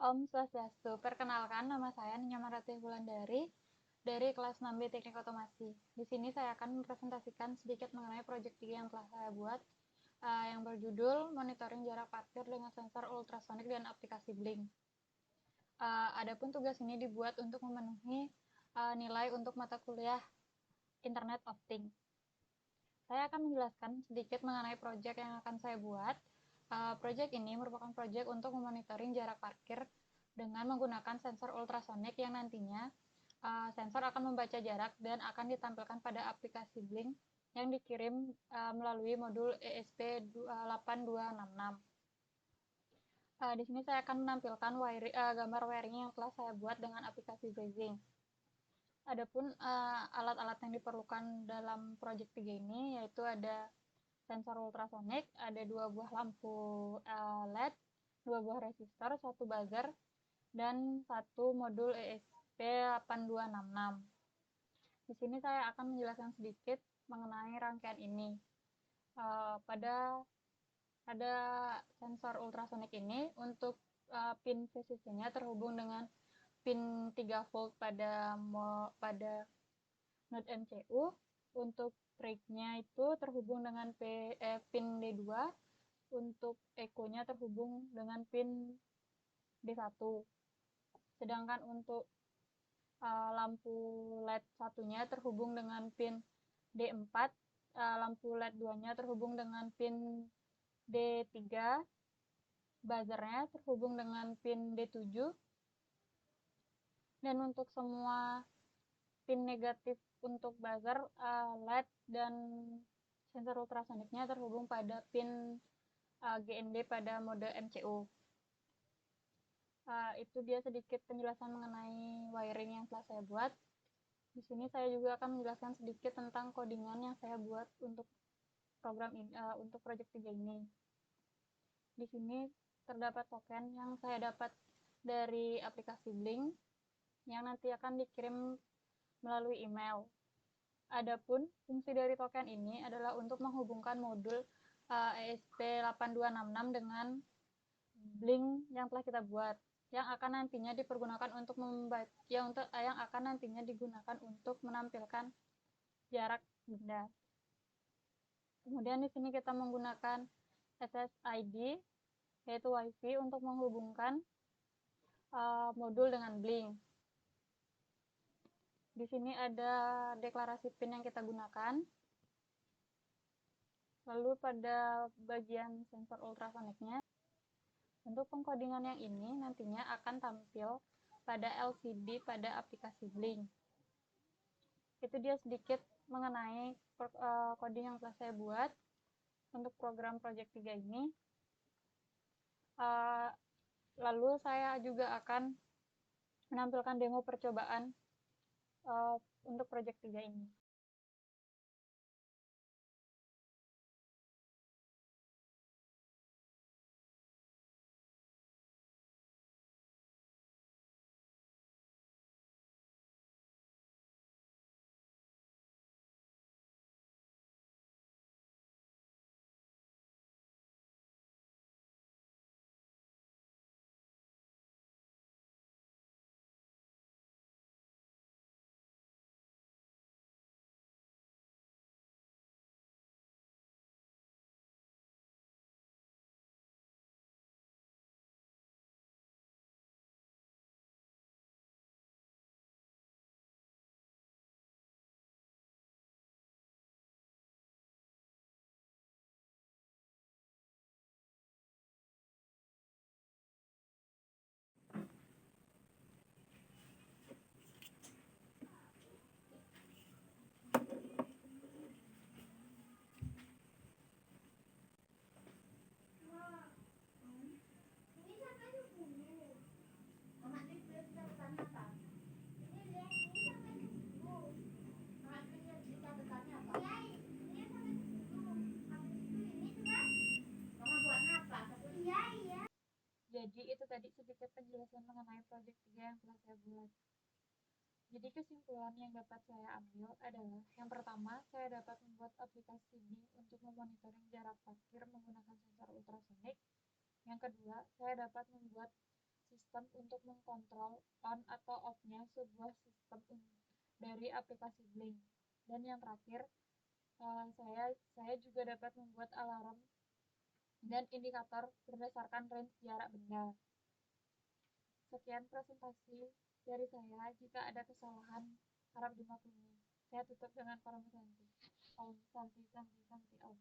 Om Swastiastu, perkenalkan nama saya Nia Marati Wulandari dari kelas 6B Teknik Otomasi. Di sini saya akan mempresentasikan sedikit mengenai proyek 3 yang telah saya buat, yang berjudul Monitoring Jarak Parkir dengan Sensor Ultrasonik dan Aplikasi Blink. Adapun tugas ini dibuat untuk memenuhi nilai untuk mata kuliah Internet of Things. Saya akan menjelaskan sedikit mengenai proyek yang akan saya buat. Proyek ini merupakan proyek untuk memonitoring jarak parkir dengan menggunakan sensor ultrasonik yang nantinya sensor akan membaca jarak dan akan ditampilkan pada aplikasi Blink yang dikirim melalui modul ESP8266. Di sini saya akan menampilkan gambar wiring yang telah saya buat dengan aplikasi Blazing. Adapun alat-alat yang diperlukan dalam proyek 3 ini yaitu ada sensor ultrasonik, ada 2 buah lampu LED, 2 buah resistor, 1 buzzer, dan 1 modul ESP8266. Di sini saya akan menjelaskan sedikit mengenai rangkaian ini. Pada sensor ultrasonik ini untuk pin VCC-nya terhubung dengan pin 3 volt pada node MCU. Untuk break-nya itu terhubung dengan pin D2. Untuk echo-nya terhubung dengan pin D1. Sedangkan untuk lampu LED satunya terhubung dengan pin D4. Lampu LED 2-nya terhubung dengan pin D3. Buzzernya terhubung dengan pin D7. Dan untuk semua pin negatif untuk buzzer, LED, dan sensor ultrasoniknya terhubung pada pin GND pada mode MCU. Itu dia sedikit penjelasan mengenai wiring yang telah saya buat. Di sini saya juga akan menjelaskan sedikit tentang codingan yang saya buat untuk program ini, untuk proyek 3 ini. Di sini terdapat token yang saya dapat dari aplikasi Blink yang nanti akan dikirim melalui email. Adapun fungsi dari token ini adalah untuk menghubungkan modul ESP8266 dengan Blink yang telah kita buat, yang akan nantinya dipergunakan untuk digunakan untuk menampilkan jarak benda. Kemudian di sini kita menggunakan SSID yaitu WiFi untuk menghubungkan modul dengan Blink. Di sini ada deklarasi PIN yang kita gunakan. Lalu pada bagian sensor ultrasoniknya, untuk pengkodingan yang ini nantinya akan tampil pada LCD pada aplikasi Blink. Itu dia sedikit mengenai coding yang telah saya buat untuk program Project 3 ini. Lalu saya juga akan menampilkan demo percobaan untuk Project 3 ini. Jadi itu tadi sedikit penjelasan mengenai proyek 3 yang telah saya buat. Jadi kesimpulan yang dapat saya ambil adalah yang pertama, saya dapat membuat aplikasi Blink untuk memonitoring jarak parkir menggunakan sensor ultrasonik. Yang kedua, saya dapat membuat sistem untuk mengkontrol on atau off-nya sebuah sistem dari aplikasi Blink. Dan yang terakhir, saya juga dapat membuat alarm dan indikator berdasarkan range jarak benda. Sekian presentasi dari saya. Jika ada kesalahan, harap dimaklumi. Saya tutup dengan Om Santi. Om Santi Santi Santi Om.